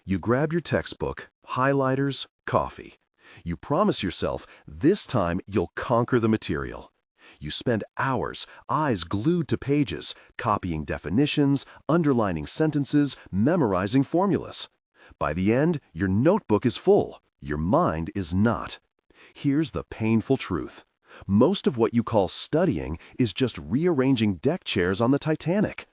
You grab your textbook, highlighters, coffee. You promise yourself this time you'll conquer the material. You spend hours, eyes glued to pages, copying definitions, underlining sentences, memorizing formulas. By the end, your notebook is full. Your mind is not. Here's the painful truth. Most of what you call studying is just rearranging deck chairs on the Titanic.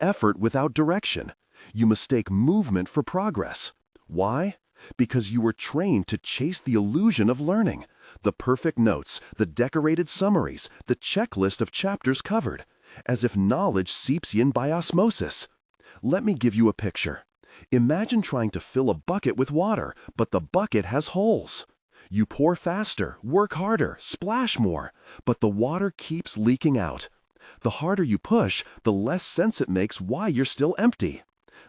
Effort without direction. You mistake movement for progress. Why? Because you were trained to chase the illusion of learning. The perfect notes, the decorated summaries, the checklist of chapters covered, as if knowledge seeps in by osmosis. Let me give you a picture. Imagine trying to fill a bucket with water, but the bucket has holes. You pour faster, work harder, splash more, but the water keeps leaking out. The harder you push, the less sense it makes why you're still empty.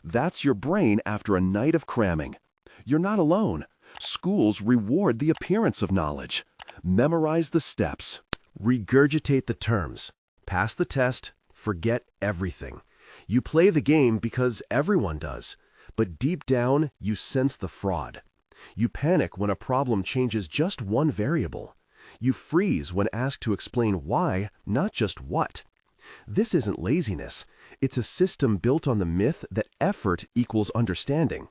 That's your brain after a night of cramming. You're not alone. Schools reward the appearance of knowledge. Memorize the steps. Regurgitate the terms. Pass the test. Forget everything. You play the game because everyone does. But deep down, you sense the fraud. You panic when a problem changes just one variable. You freeze when asked to explain why, not just what. This isn't laziness. It's a system built on the myth that effort equals understanding.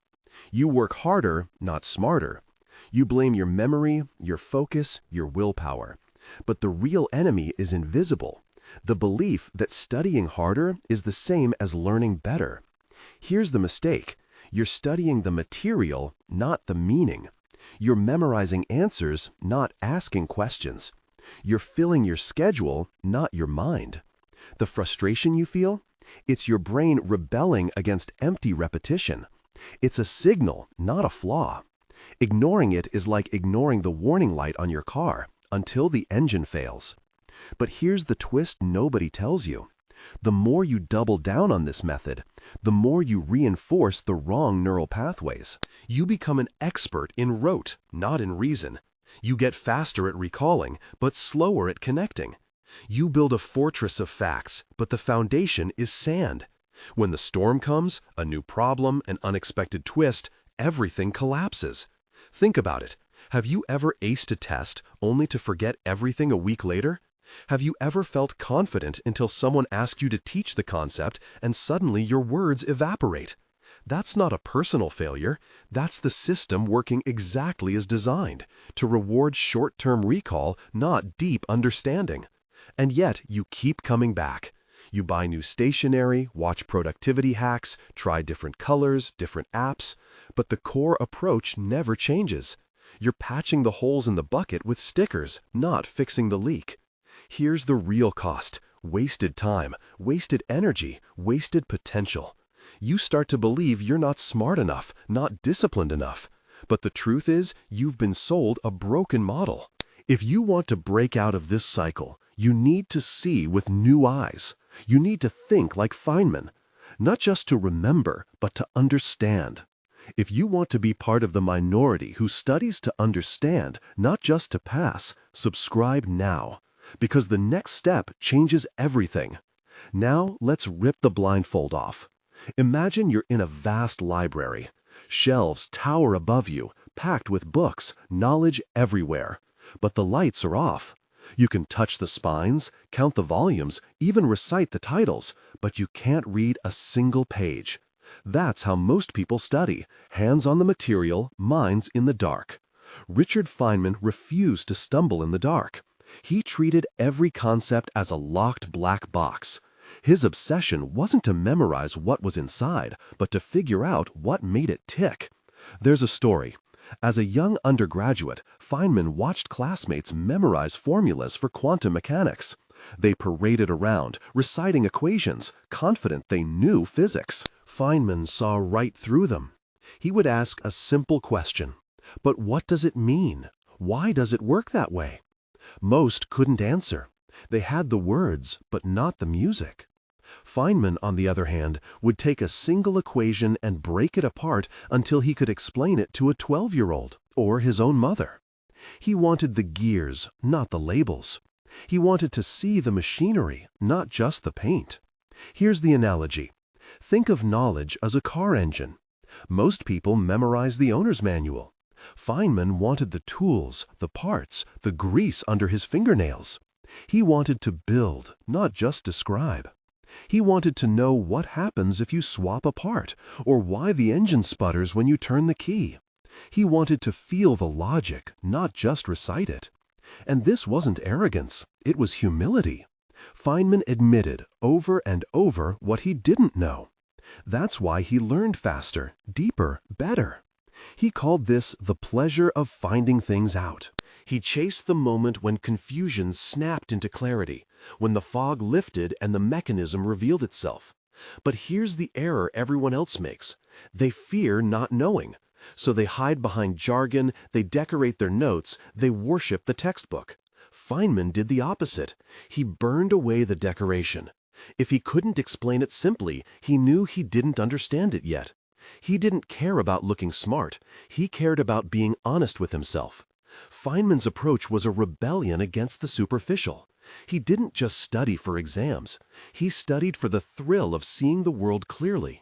You work harder, not smarter. You blame your memory, your focus, your willpower. But the real enemy is invisible. The belief that studying harder is the same as learning better. Here's the mistake. You're studying the material, not the meaning. You're memorizing answers, not asking questions. You're filling your schedule, not your mind. The frustration you feel? It's your brain rebelling against empty repetition. It's a signal, not a flaw. Ignoring it is like ignoring the warning light on your car until the engine fails. But here's the twist nobody tells you. The more you double down on this method, the more you reinforce the wrong neural pathways. You become an expert in rote, not in reason. You get faster at recalling, but slower at connecting. You build a fortress of facts, but the foundation is sand. When the storm comes, a new problem, an unexpected twist, everything collapses. Think about it. Have you ever aced a test only to forget everything a week later? Have you ever felt confident until someone asked you to teach the concept and suddenly your words evaporate? That's not a personal failure. That's the system working exactly as designed, to reward short-term recall, not deep understanding. And yet you keep coming back. You buy new stationery, watch productivity hacks, try different colors, different apps, but the core approach never changes. You're patching the holes in the bucket with stickers, not fixing the leak. Here's the real cost: wasted time, wasted energy, wasted potential. You start to believe you're not smart enough, not disciplined enough. But the truth is, you've been sold a broken model. If you want to break out of this cycle, you need to see with new eyes. You need to think like Feynman, not just to remember, but to understand. If you want to be part of the minority who studies to understand, not just to pass, subscribe now, because the next step changes everything. Now let's rip the blindfold off. Imagine you're in a vast library. Shelves tower above you, packed with books, knowledge everywhere. But the lights are off. You can touch the spines, count the volumes, even recite the titles, but you can't read a single page. That's how most people study, hands on the material, minds in the dark. Richard Feynman refused to stumble in the dark. He treated every concept as a locked black box. His obsession wasn't to memorize what was inside, but to figure out what made it tick. There's a story. As a young undergraduate, Feynman watched classmates memorize formulas for quantum mechanics. They paraded around, reciting equations, confident they knew physics. Feynman saw right through them. He would ask a simple question. But what does it mean? Why does it work that way? Most couldn't answer. They had the words, but not the music. Feynman, on the other hand, would take a single equation and break it apart until he could explain it to a 12-year-old or his own mother. He wanted the gears, not the labels. He wanted to see the machinery, not just the paint. Here's the analogy. Think of knowledge as a car engine. Most people memorize the owner's manual. Feynman wanted the tools, the parts, the grease under his fingernails. He wanted to build, not just describe. He wanted to know what happens if you swap a part, or why the engine sputters when you turn the key. He wanted to feel the logic, not just recite it. And this wasn't arrogance, it was humility. Feynman admitted over and over what he didn't know. That's why he learned faster, deeper, better. He called this the pleasure of finding things out. He chased the moment when confusion snapped into clarity, when the fog lifted and the mechanism revealed itself. But here's the error everyone else makes. They fear not knowing. So they hide behind jargon, they decorate their notes, they worship the textbook. Feynman did the opposite. He burned away the decoration. If he couldn't explain it simply, he knew he didn't understand it yet. He didn't care about looking smart. He cared about being honest with himself. Feynman's approach was a rebellion against the superficial. He didn't just study for exams. He studied for the thrill of seeing the world clearly.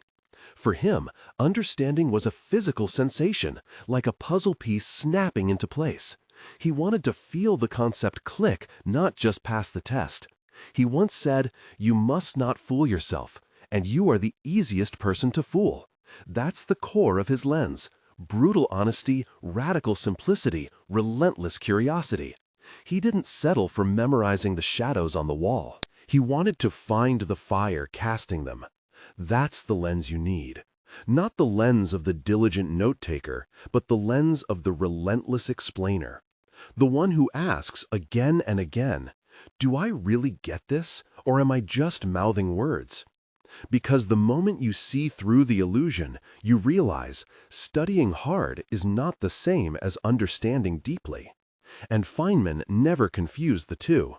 For him, understanding was a physical sensation, like a puzzle piece snapping into place. He wanted to feel the concept click, not just pass the test. He once said, "You must not fool yourself, and you are the easiest person to fool." That's the core of his lens. Brutal honesty, radical simplicity, relentless curiosity. He didn't settle for memorizing the shadows on the wall. He wanted to find the fire casting them. That's the lens you need. Not the lens of the diligent note-taker, but the lens of the relentless explainer. The one who asks again and again, "Do I really get this, or am I just mouthing words?" Because the moment you see through the illusion, you realize studying hard is not the same as understanding deeply. And Feynman never confused the two.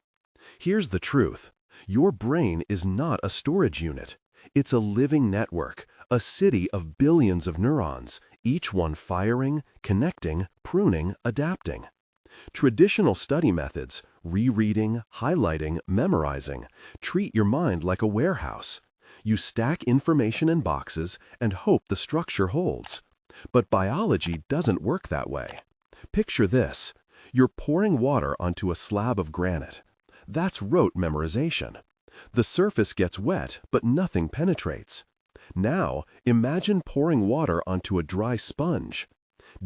Here's the truth. Your brain is not a storage unit. It's a living network, a city of billions of neurons, each one firing, connecting, pruning, adapting. Traditional study methods, rereading, highlighting, memorizing, treat your mind like a warehouse. You stack information in boxes and hope the structure holds. But biology doesn't work that way. Picture this. You're pouring water onto a slab of granite. That's rote memorization. The surface gets wet, but nothing penetrates. Now, imagine pouring water onto a dry sponge.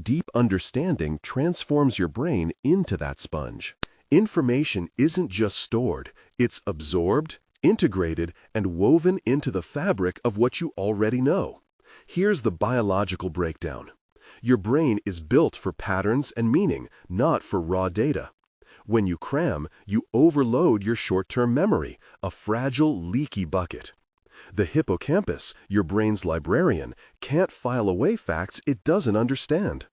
Deep understanding transforms your brain into that sponge. Information isn't just stored, it's absorbed, integrated, and woven into the fabric of what you already know. Here's the biological breakdown. Your brain is built for patterns and meaning, not for raw data. When you cram, you overload your short-term memory, a fragile, leaky bucket. The hippocampus, your brain's librarian, can't file away facts it doesn't understand.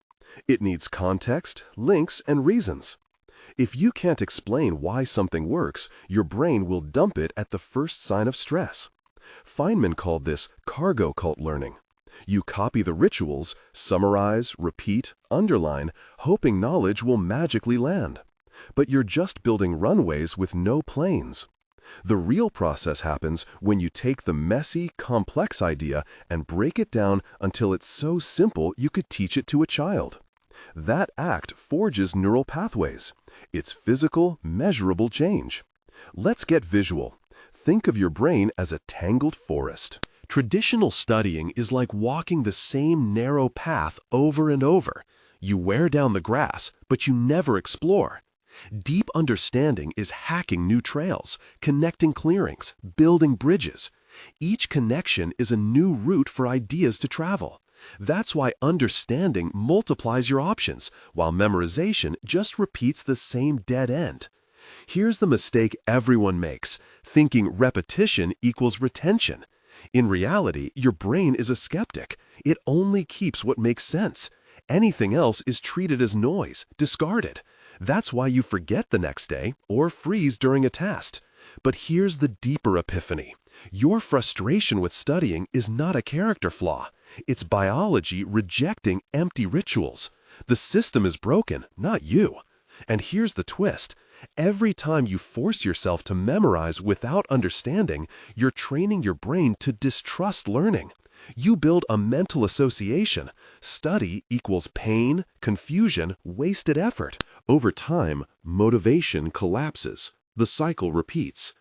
It needs context, links, and reasons. If you can't explain why something works, your brain will dump it at the first sign of stress. Feynman called this cargo cult learning. You copy the rituals, summarize, repeat, underline, hoping knowledge will magically land. But you're just building runways with no planes. The real process happens when you take the messy, complex idea and break it down until it's so simple you could teach it to a child. That act forges neural pathways. It's physical, measurable change. Let's get visual. Think of your brain as a tangled forest. Traditional studying is like walking the same narrow path over and over. You wear down the grass, but you never explore. Deep understanding is hacking new trails, connecting clearings, building bridges. Each connection is a new route for ideas to travel. That's why understanding multiplies your options, while memorization just repeats the same dead end. Here's the mistake everyone makes, thinking repetition equals retention. In reality, your brain is a skeptic. It only keeps what makes sense. Anything else is treated as noise, discarded. That's why you forget the next day or freeze during a test. But here's the deeper epiphany. Your frustration with studying is not a character flaw. It's biology rejecting empty rituals. The system is broken, not you. And here's the twist. Every time you force yourself to memorize without understanding, you're training your brain to distrust learning. You build a mental association. Study equals pain, confusion, wasted effort. Over time, motivation collapses. The cycle repeats.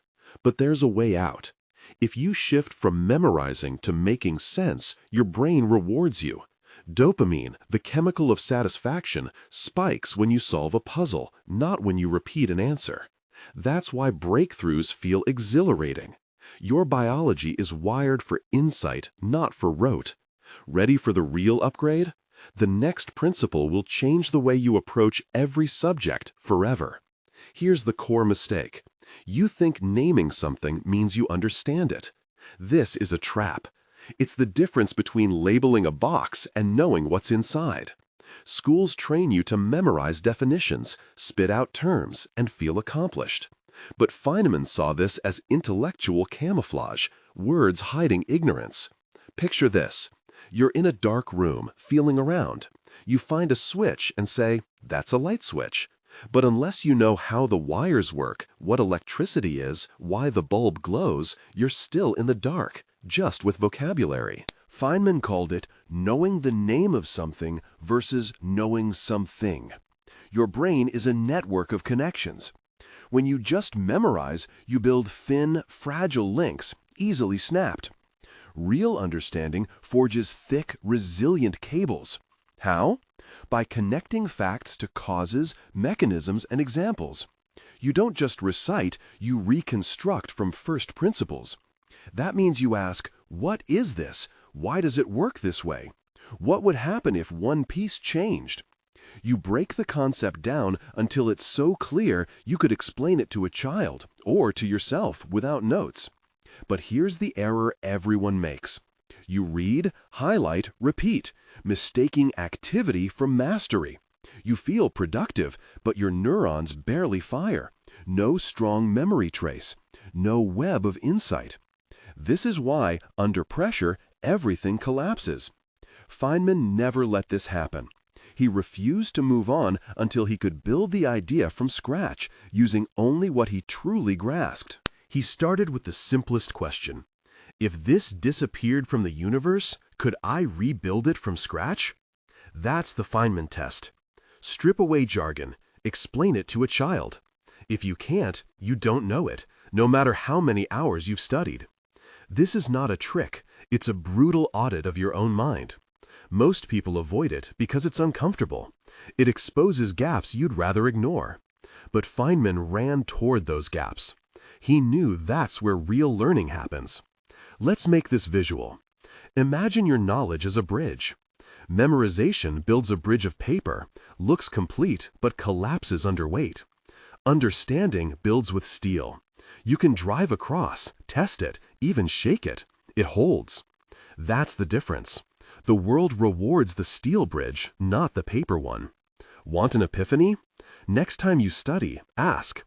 But there's a way out. If you shift from memorizing to making sense, your brain rewards you. Dopamine, the chemical of satisfaction, spikes when you solve a puzzle, not when you repeat an answer. That's why breakthroughs feel exhilarating. Your biology is wired for insight, not for rote. Ready for the real upgrade? The next principle will change the way you approach every subject forever. Here's the core mistake. You think naming something means you understand it. This is a trap. It's the difference between labeling a box and knowing what's inside. Schools train you to memorize definitions, spit out terms, and feel accomplished. But Feynman saw this as intellectual camouflage, words hiding ignorance. Picture this. You're in a dark room, feeling around. You find a switch and say, "That's a light switch." But unless you know how the wires work, what electricity is, why the bulb glows, you're still in the dark, just with vocabulary. Feynman called it knowing the name of something versus knowing something. Your brain is a network of connections. When you just memorize, you build thin, fragile links, easily snapped. Real understanding forges thick, resilient cables. How? By connecting facts to causes, mechanisms, and examples. You don't just recite, you reconstruct from first principles. That means you ask, what is this? Why does it work this way? What would happen if one piece changed? You break the concept down until it's so clear you could explain it to a child or to yourself without notes. But here's the error everyone makes. You read, highlight, repeat, mistaking activity for mastery. You feel productive, but your neurons barely fire. No strong memory trace. No web of insight. This is why, under pressure, everything collapses. Feynman never let this happen. He refused to move on until he could build the idea from scratch, using only what he truly grasped. He started with the simplest question. If this disappeared from the universe, could I rebuild it from scratch? That's the Feynman test. Strip away jargon. Explain it to a child. If you can't, you don't know it, no matter how many hours you've studied. This is not a trick. It's a brutal audit of your own mind. Most people avoid it because it's uncomfortable. It exposes gaps you'd rather ignore. But Feynman ran toward those gaps. He knew that's where real learning happens. Let's make this visual. Imagine your knowledge as a bridge. Memorization builds a bridge of paper, looks complete but collapses under weight. Understanding builds with steel. You can drive across, test it, even shake it. It holds. That's the difference. The world rewards the steel bridge, not the paper one. Want an epiphany? Next time you study, ask,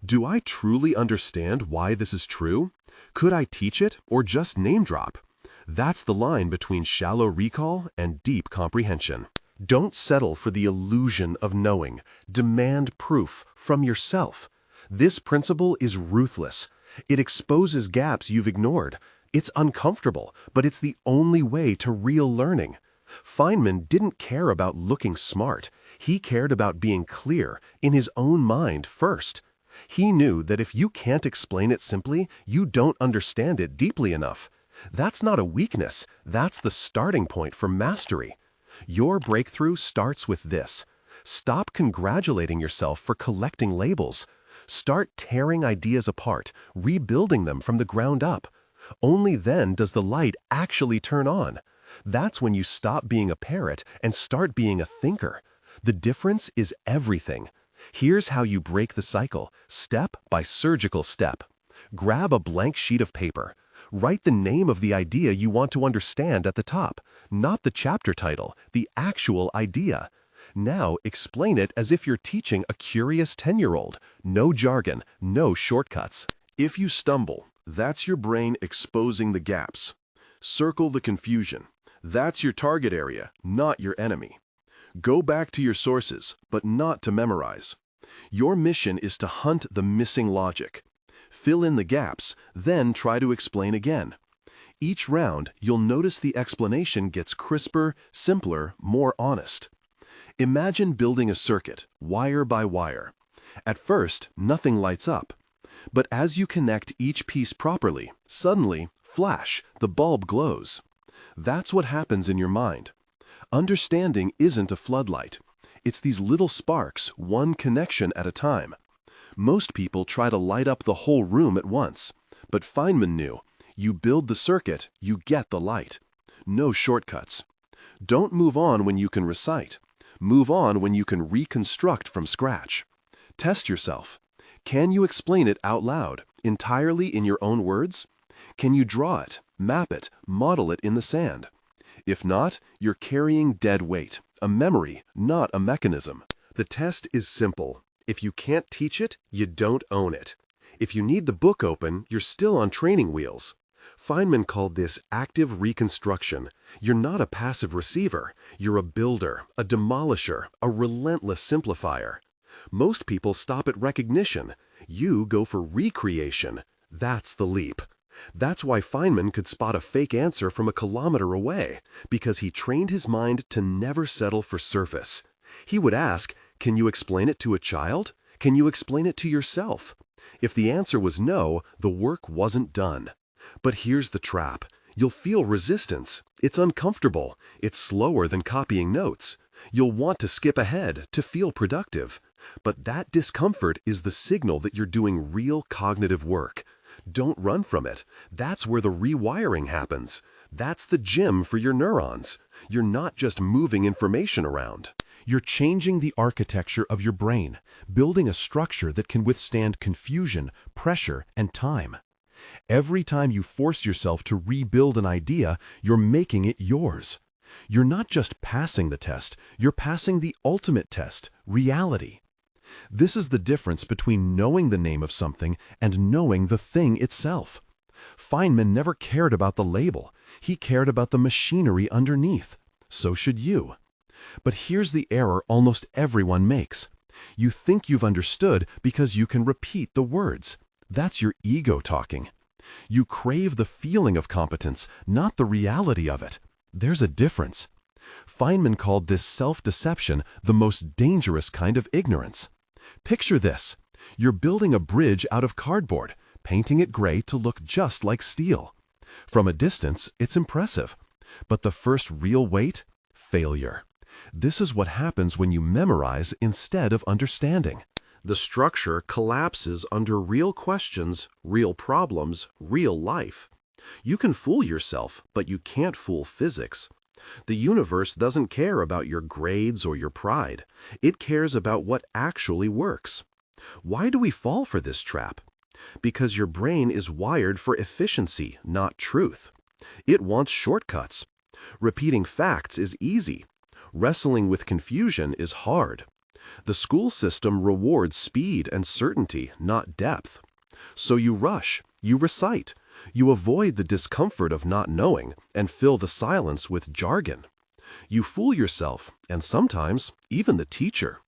do I truly understand why this is true? Could I teach it or just name drop? That's the line between shallow recall and deep comprehension. Don't settle for the illusion of knowing. Demand proof from yourself. This principle is ruthless. It exposes gaps you've ignored. It's uncomfortable, but it's the only way to real learning. Feynman didn't care about looking smart. He cared about being clear, in his own mind first. He knew that if you can't explain it simply, you don't understand it deeply enough. That's not a weakness. That's the starting point for mastery. Your breakthrough starts with this. Stop congratulating yourself for collecting labels. Start tearing ideas apart, rebuilding them from the ground up. Only then does the light actually turn on. That's when you stop being a parrot and start being a thinker. The difference is everything. Here's how you break the cycle, step by surgical step. Grab a blank sheet of paper. Write the name of the idea you want to understand at the top, not the chapter title, the actual idea. Now explain it as if you're teaching a curious 10-year-old. No jargon, no shortcuts. If you stumble, that's your brain exposing the gaps. Circle the confusion. That's your target area, not your enemy. Go back to your sources, but not to memorize. Your mission is to hunt the missing logic. Fill in the gaps, then try to explain again. each round, you'll notice the explanation gets crisper, simpler, more honest. Imagine building a circuit, wire by wire. At first, nothing lights up. But as you connect each piece properly, suddenly, flash, the bulb glows. That's what happens in your mind. Understanding isn't a floodlight. It's these little sparks, one connection at a time. Most people try to light up the whole room at once. But Feynman knew, you build the circuit, you get the light. No shortcuts. Don't move on when you can recite. Move on when you can reconstruct from scratch. Test yourself. Can you explain it out loud, entirely in your own words? Can you draw it, map it, model it in the sand? If not, you're carrying dead weight, a memory, not a mechanism. The test is simple. If you can't teach it, you don't own it. If you need the book open, you're still on training wheels. Feynman called this active reconstruction. You're not a passive receiver. You're a builder, a demolisher, a relentless simplifier. Most people stop at recognition. You go for recreation. That's the leap. That's why Feynman could spot a fake answer from a kilometer away, because he trained his mind to never settle for surface. He would ask, can you explain it to a child? Can you explain it to yourself? If the answer was no, the work wasn't done. But here's the trap. You'll feel resistance. It's uncomfortable. It's slower than copying notes. You'll want to skip ahead, to feel productive. But that discomfort is the signal that you're doing real cognitive work. Don't run from it. That's where the rewiring happens. That's the gym for your neurons. You're not just moving information around. You're changing the architecture of your brain, building a structure that can withstand confusion, pressure, and time. Every time you force yourself to rebuild an idea, you're making it yours. You're not just passing the test, you're passing the ultimate test, reality. This is the difference between knowing the name of something and knowing the thing itself. Feynman never cared about the label. He cared about the machinery underneath. So should you. But here's the error almost everyone makes. You think you've understood because you can repeat the words. That's your ego talking. You crave the feeling of competence, not the reality of it. There's a difference. Feynman called this self-deception the most dangerous kind of ignorance. Picture this. You're building a bridge out of cardboard, painting it gray to look just like steel. From a distance, it's impressive. But the first real weight? Failure. This is what happens when you memorize instead of understanding. The structure collapses under real questions, real problems, real life. You can fool yourself, but you can't fool physics. The universe doesn't care about your grades or your pride. It cares about what actually works. Why do we fall for this trap? Because your brain is wired for efficiency, not truth. It wants shortcuts. Repeating facts is easy. Wrestling with confusion is hard. The school system rewards speed and certainty, not depth. So you rush, you recite, you avoid the discomfort of not knowing and fill the silence with jargon. You fool yourself, and sometimes even the teacher.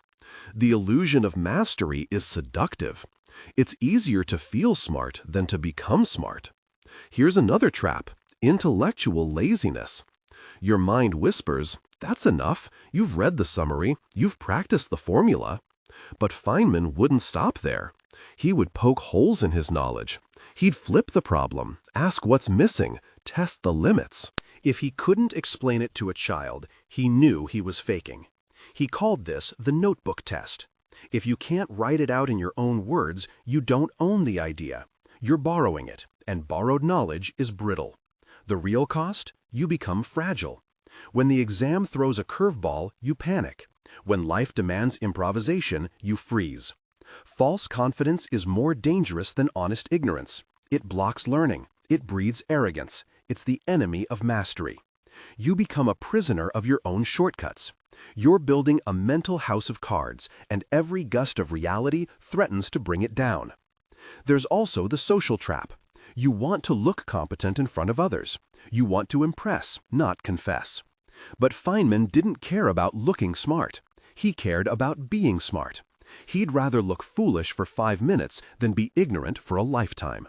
The illusion of mastery is seductive. It's easier to feel smart than to become smart. Here's another trap: intellectual laziness. Your mind whispers, "That's enough. You've read the summary. You've practiced the formula." But Feynman wouldn't stop there. He would poke holes in his knowledge. He'd flip the problem, ask what's missing, test the limits. If he couldn't explain it to a child, he knew he was faking. He called this the notebook test. If you can't write it out in your own words, you don't own the idea. You're borrowing it, and borrowed knowledge is brittle. The real cost? You become fragile. When the exam throws a curveball, you panic. When life demands improvisation, you freeze. False confidence is more dangerous than honest ignorance. It blocks learning. It breeds arrogance. It's the enemy of mastery. You become a prisoner of your own shortcuts. You're building a mental house of cards, and every gust of reality threatens to bring it down. There's also the social trap. You want to look competent in front of others. You want to impress, not confess. But Feynman didn't care about looking smart. He cared about being smart. He'd rather look foolish for 5 minutes than be ignorant for a lifetime.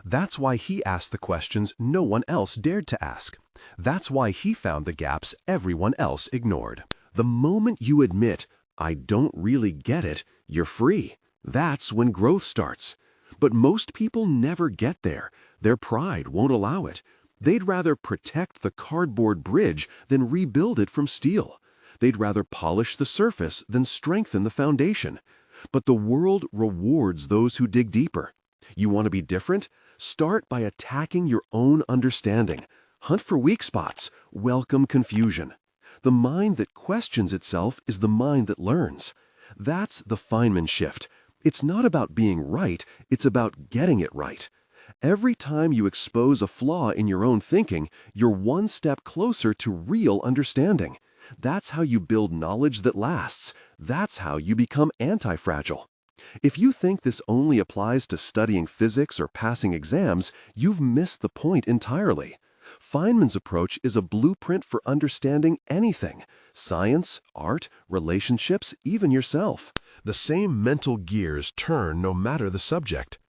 That's why he asked the questions no one else dared to ask. That's why he found the gaps everyone else ignored. The moment you admit, "I don't really get it," you're free. That's when growth starts. But most people never get there. Their pride won't allow it. They'd rather protect the cardboard bridge than rebuild it from steel. They'd rather polish the surface than strengthen the foundation. But the world rewards those who dig deeper. You want to be different? Start by attacking your own understanding. Hunt for weak spots. Welcome confusion. The mind that questions itself is the mind that learns. That's the Feynman shift. It's not about being right, it's about getting it right. Every time you expose a flaw in your own thinking, you're one step closer to real understanding. That's how you build knowledge that lasts. That's how you become anti-fragile. If you think this only applies to studying physics or passing exams, you've missed the point entirely. Feynman's approach is a blueprint for understanding anything: science, art, relationships, even yourself. The same mental gears turn no matter the subject.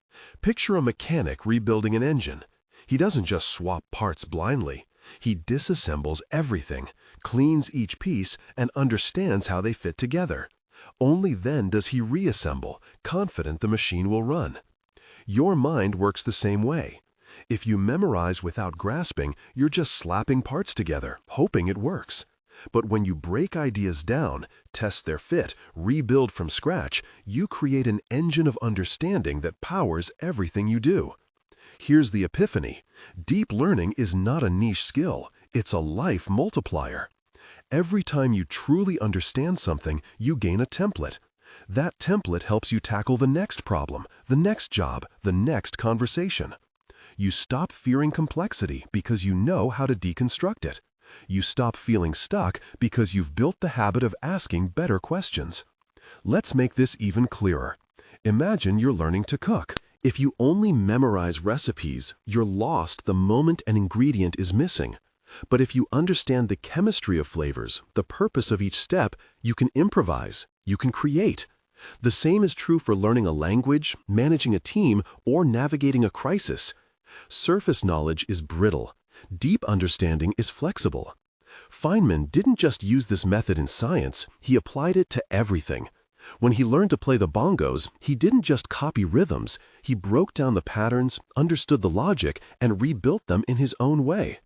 Picture a mechanic rebuilding an engine. He doesn't just swap parts blindly. He disassembles everything, cleans each piece, and understands how they fit together. Only then does he reassemble, confident the machine will run. Your mind works the same way. If you memorize without grasping, you're just slapping parts together, hoping it works. But when you break ideas down, test their fit, rebuild from scratch, you create an engine of understanding that powers everything you do. Here's the epiphany. Deep learning is not a niche skill, it's a life multiplier. Every time you truly understand something, you gain a template. That template helps you tackle the next problem, the next job, the next conversation. You stop fearing complexity because you know how to deconstruct it. You stop feeling stuck because you've built the habit of asking better questions. Let's make this even clearer. Imagine you're learning to cook. If you only memorize recipes, you're lost the moment an ingredient is missing. But if you understand the chemistry of flavors, the purpose of each step, you can improvise, you can create. The same is true for learning a language, managing a team, or navigating a crisis. Surface knowledge is brittle. Deep understanding is flexible. Feynman didn't just use this method in science, he applied it to everything. When he learned to play the bongos, he didn't just copy rhythms, he broke down the patterns, understood the logic, and rebuilt them in his own way.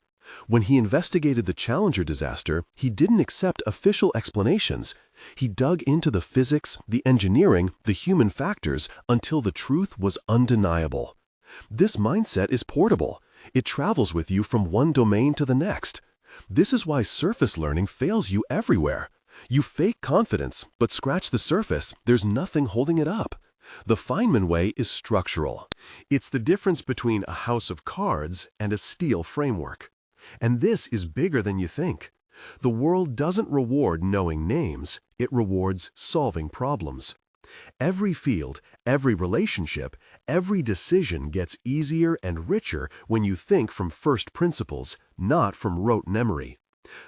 When he investigated the Challenger disaster, he didn't accept official explanations. He dug into the physics, the engineering, the human factors until the truth was undeniable. This mindset is portable. It travels with you from one domain to the next. This is why surface learning fails you everywhere. You fake confidence, but scratch the surface, there's nothing holding it up. The Feynman way is structural. It's the difference between a house of cards and a steel framework. And this is bigger than you think. The world doesn't reward knowing names, it rewards solving problems. Every field, every relationship, every decision gets easier and richer when you think from first principles, not from rote memory.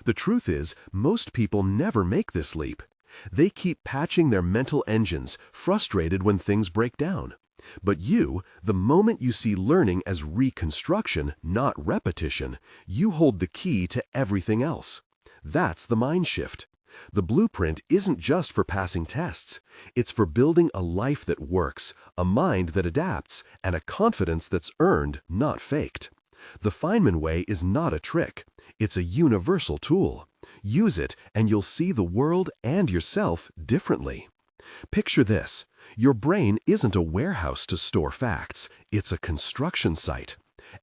The truth is, most people never make this leap. They keep patching their mental engines, frustrated when things break down. But you, the moment you see learning as reconstruction, not repetition, you hold the key to everything else. That's the mind shift. The blueprint isn't just for passing tests. It's for building a life that works, a mind that adapts, and a confidence that's earned, not faked. The Feynman way is not a trick. It's a universal tool. Use it, and you'll see the world and yourself differently. Picture this. Your brain isn't a warehouse to store facts. It's a construction site.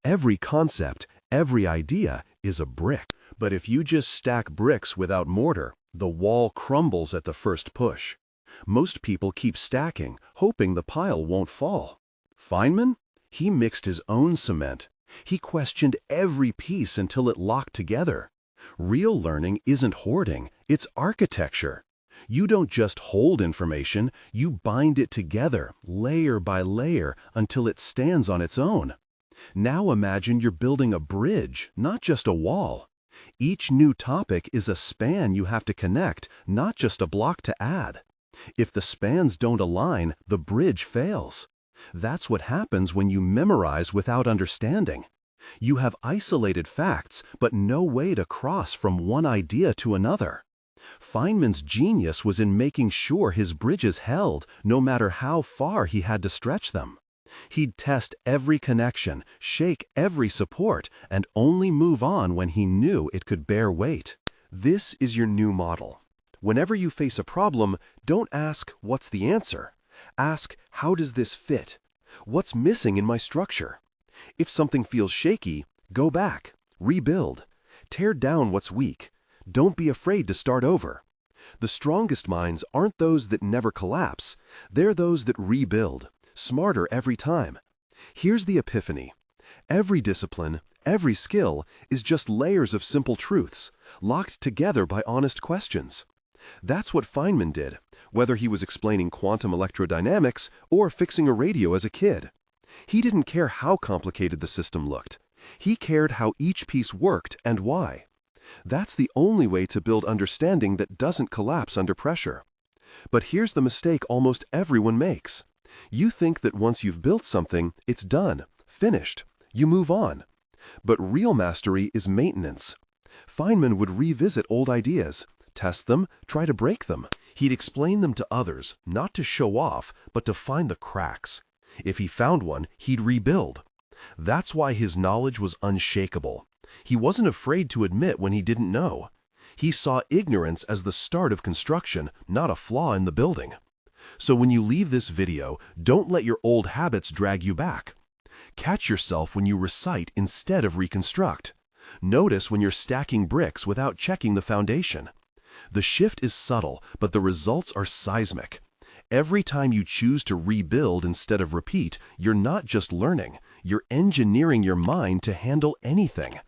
Every concept, every idea is a brick. But if you just stack bricks without mortar, the wall crumbles at the first push. Most people keep stacking, hoping the pile won't fall. Feynman? He mixed his own cement. He questioned every piece until it locked together. Real learning isn't hoarding, it's architecture. You don't just hold information, you bind it together, layer by layer, until it stands on its own. Now imagine you're building a bridge, not just a wall. Each new topic is a span you have to connect, not just a block to add. If the spans don't align, the bridge fails. That's what happens when you memorize without understanding. You have isolated facts, but no way to cross from one idea to another. Feynman's genius was in making sure his bridges held, no matter how far he had to stretch them. He'd test every connection, shake every support, and only move on when he knew it could bear weight. This is your new model. Whenever you face a problem, don't ask, "What's the answer?" Ask, "How does this fit? What's missing in my structure?" If something feels shaky, go back, rebuild. Tear down what's weak. Don't be afraid to start over. The strongest minds aren't those that never collapse. They're those that rebuild, smarter every time. Here's the epiphany. Every discipline, every skill is just layers of simple truths, locked together by honest questions. That's what Feynman did, whether he was explaining quantum electrodynamics or fixing a radio as a kid. He didn't care how complicated the system looked. He cared how each piece worked and why. That's the only way to build understanding that doesn't collapse under pressure. But here's the mistake almost everyone makes. You think that once you've built something, it's done, finished. You move on. But real mastery is maintenance. Feynman would revisit old ideas, test them, try to break them. He'd explain them to others, not to show off, but to find the cracks. If he found one, he'd rebuild. That's why his knowledge was unshakable. He wasn't afraid to admit when he didn't know. He saw ignorance as the start of construction, not a flaw in the building. So when you leave this video, don't let your old habits drag you back. Catch yourself when you recite instead of reconstruct. Notice when you're stacking bricks without checking the foundation. The shift is subtle, but the results are seismic. Every time you choose to rebuild instead of repeat, you're not just learning, you're engineering your mind to handle anything.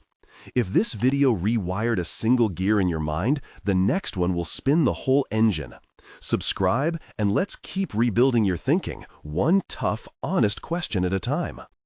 If this video rewired a single gear in your mind, the next one will spin the whole engine. Subscribe, and let's keep rebuilding your thinking, one tough, honest question at a time.